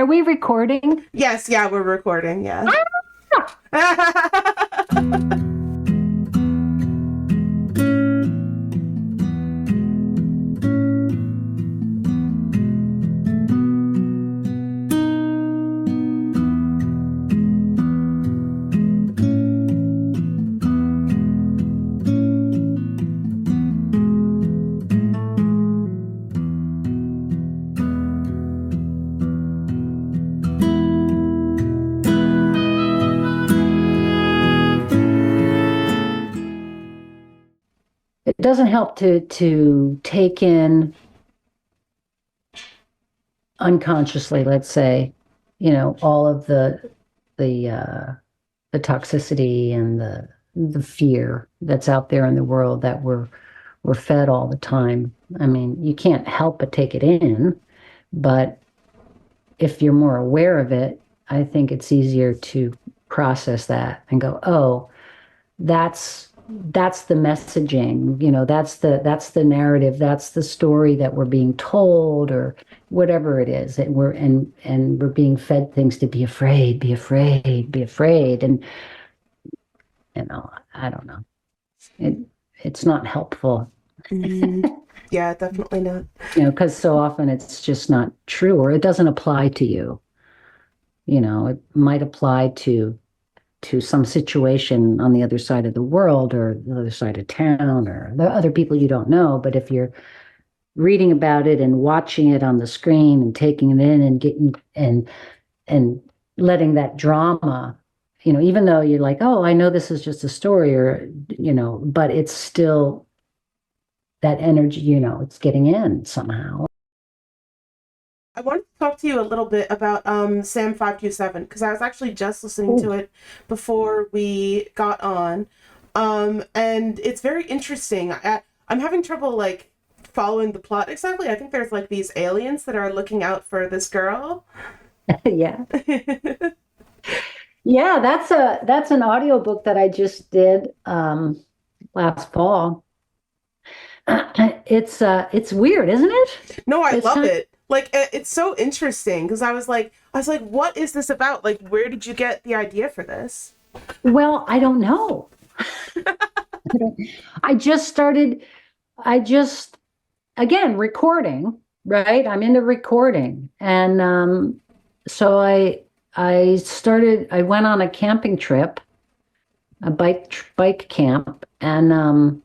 Are we recording? Yes, yeah, we're recording, yeah. It doesn't help to take in unconsciously, let's say, all of the toxicity and the fear that's out there in the world that we're fed all the time. I mean, you can't help but take it in, but if you're more aware of it, I think it's easier to process that and go, oh, that's the messaging, that's the narrative, that's the story that we're being told, or whatever it is. And we're being fed things to be afraid, be afraid, be afraid. And I don't know. It's not helpful. Yeah, definitely not. Because so often it's just not true, or it doesn't apply to you. It might apply to some situation on the other side of the world, or the other side of town, or the other people you don't know. But if you're reading about it and watching it on the screen and taking it in and getting and letting that drama, even though you're like, oh, I know this is just a story, or but it's still that energy, it's getting in somehow. I wanted to talk to you a little bit about Sam 527, because I was actually just listening to it before we got on. And it's very interesting. I'm having trouble like following the plot exactly. I think there's like these aliens that are looking out for this girl. Yeah. Yeah, that's an audiobook that I just did last fall. It's weird, isn't it? No, I It's love kind it. Like it's so interesting because I was like, what is this about? Like, where did you get the idea for this? Well, I don't know. I just started, I just, again, recording, right? I'm into recording. And so I went on a camping trip, a bike camp, and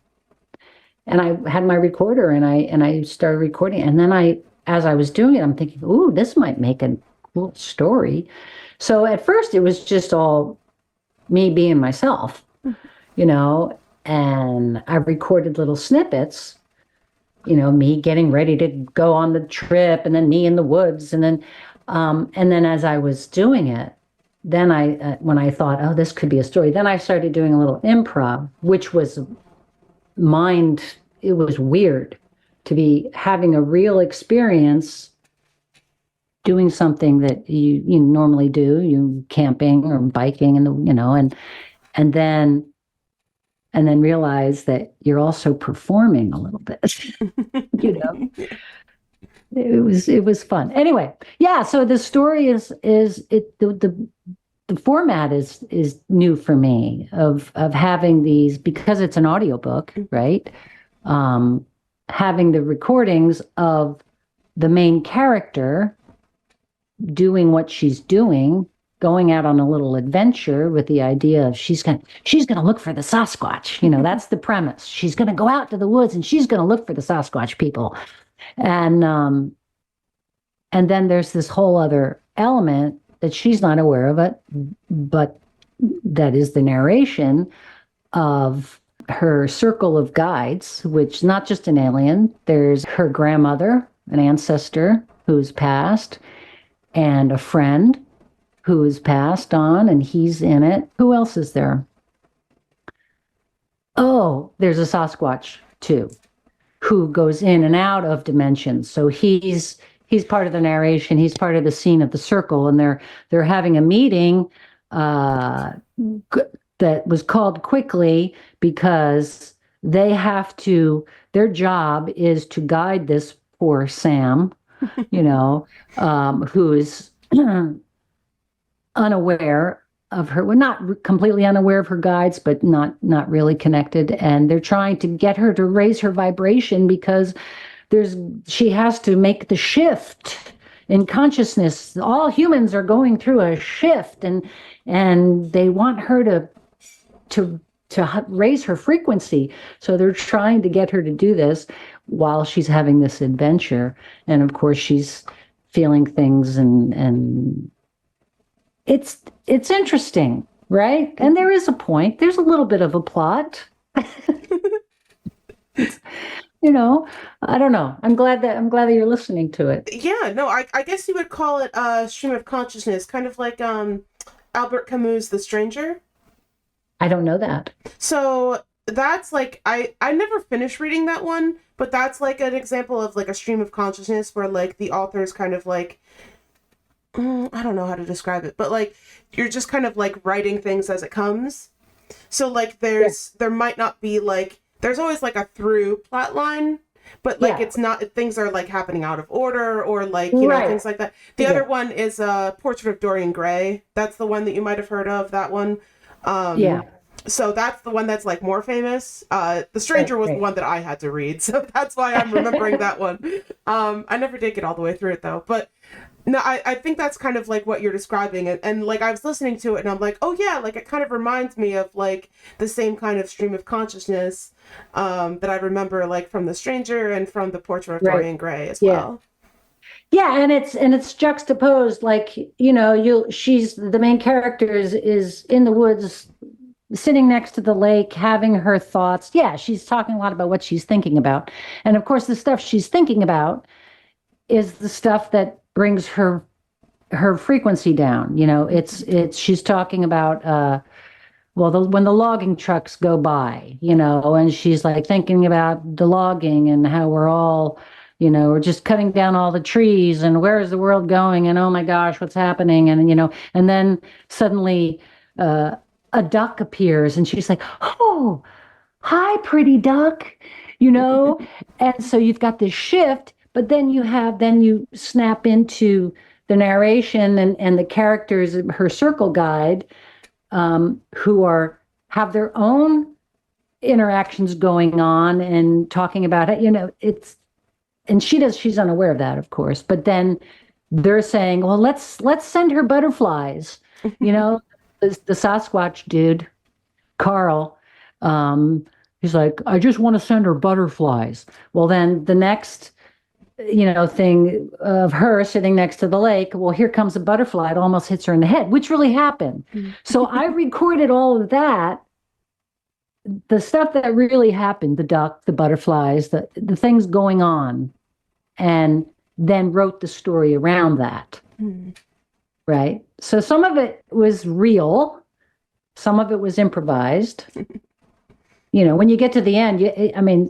I had my recorder, and I started recording. And then as I was doing it, I'm thinking, ooh, this might make a cool story. So at first it was just all me being myself, and I recorded little snippets, me getting ready to go on the trip, and then me in the woods. And then as I was doing it, then when I thought, oh, this could be a story, then I started doing a little improv, which was it was weird to be having a real experience doing something that you normally do, you camping or biking, and then realize that you're also performing a little bit. you know it was fun. Anyway, yeah, so the story is the format is new for me, of having these, because it's an audiobook, right? Having the recordings of the main character doing what she's doing, going out on a little adventure with the idea of she's gonna look for the Sasquatch. That's the premise. She's gonna go out to the woods and she's gonna look for the Sasquatch people. And then there's this whole other element that she's not aware of it, but that is the narration of her circle of guides, which is not just an alien. There's her grandmother, an ancestor who's passed, and a friend who's passed on, and he's in it. Who else is there? Oh, there's a Sasquatch too, who goes in and out of dimensions. So he's part of the narration. He's part of the scene of the circle, and they're having a meeting that was called quickly because their job is to guide this poor Sam, who is unaware of her, well, not completely unaware of her guides, but not really connected. And they're trying to get her to raise her vibration because she has to make the shift in consciousness. All humans are going through a shift, and they want her to raise her frequency. So they're trying to get her to do this while she's having this adventure. And of course, she's feeling things, and it's interesting, right? And there is a point. There's a little bit of a plot. You know, I don't know. I'm glad that you're listening to it. Yeah, no, I guess you would call it a stream of consciousness, kind of like Albert Camus' The Stranger. I don't know that. So that's like I never finished reading that one, but that's like an example of like a stream of consciousness where like the author is kind of like I don't know how to describe it, but like you're just kind of like writing things as it comes. So like Yeah. there might not be like there's always like a through plot line, but like Yeah. it's not things are like happening out of order or like Right. things like that. The Yeah. other one is Portrait of Dorian Gray. That's the one that you might have heard of. That one. Yeah. So that's the one that's like more famous. The Right. Stranger was the Right. one that I had to read, so that's why I'm remembering that one. I never did get all the way through it though, but no, I think that's kind of like what you're describing, and like I was listening to it, and I'm like, oh yeah, like it kind of reminds me of like the same kind of stream of consciousness that I remember like from The Stranger and from The Portrait of Right. Dorian Gray as Yeah. well. Yeah, and it's juxtaposed, like, she's the main character is in the woods, sitting next to the lake, having her thoughts. Yeah, she's talking a lot about what she's thinking about. And of course, the stuff she's thinking about is the stuff that brings her frequency down. It's she's talking about well, when the logging trucks go by, and she's like thinking about the logging and how we're all, we're just cutting down all the trees, and where is the world going, and oh my gosh, what's happening, and then suddenly a duck appears, and she's like, oh, hi, pretty duck, you know? And so you've got this shift, but then you snap into the narration, and the characters, her circle guide, who have their own interactions going on and talking about it. And she's unaware of that, of course, but then they're saying, well, let's send her butterflies, you know, the Sasquatch dude, Carl, he's like, I just want to send her butterflies. Well, then the next, thing of her sitting next to the lake, well, here comes a butterfly. It almost hits her in the head, which really happened. So I recorded all of that, the stuff that really happened, the duck, the butterflies, the things going on, and then wrote the story around that. Right. So some of it was real, some of it was improvised. When you get to the end,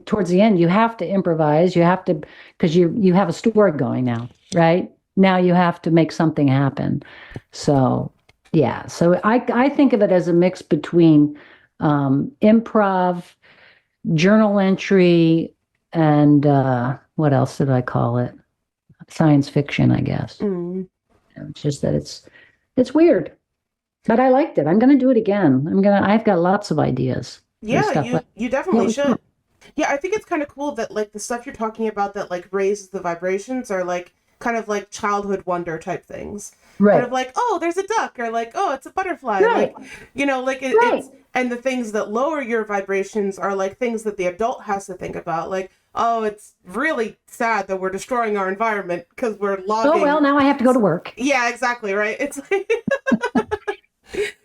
towards the end, you have to improvise. You have to, because you have a story going now, right? Now you have to make something happen. So, yeah. So I think of it as a mix between improv, journal entry, and what else did I call it? Science fiction, I guess. It's just that it's weird, but I liked it. I'm going to do it again. I've got lots of ideas. Yeah, Stuff you definitely should. fun. Yeah, I think it's kind of cool that like the stuff you're talking about that like raises the vibrations are like kind of like childhood wonder type things. Kind of Right. like, oh, there's a duck, or like, oh, it's a butterfly. Right. Like, like Right. it's and the things that lower your vibrations are like things that the adult has to think about. Like, oh, it's really sad that we're destroying our environment because we're Oh, well, logging. now I have to go to work. Yeah, exactly, right? It's like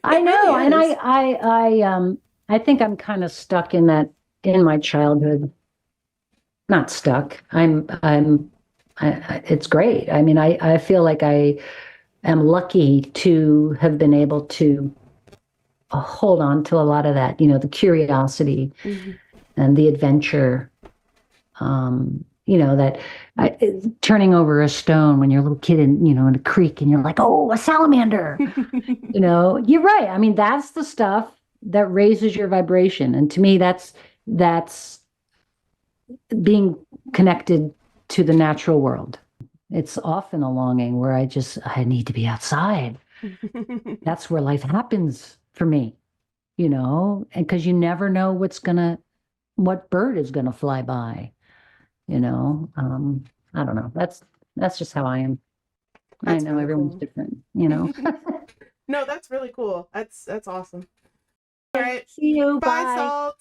I it know, really and is. I think I'm kind of stuck in my childhood. Not stuck. It's great. I feel like I am lucky to have been able to hold on to a lot of that, the curiosity Mhm. and the adventure. That turning over a stone when you're a little kid in a creek, and you're like, oh, a salamander. You're right. That's the stuff that raises your vibration. And to me, that's being connected to the natural world. It's often a longing where I need to be outside. That's where life happens for me, and because you never know what bird is gonna fly by, you know. I don't know. That's just how I am. I That's know really everyone's cool. different. No, that's really cool. That's awesome. All right. See you. Bye, Bye. Salt.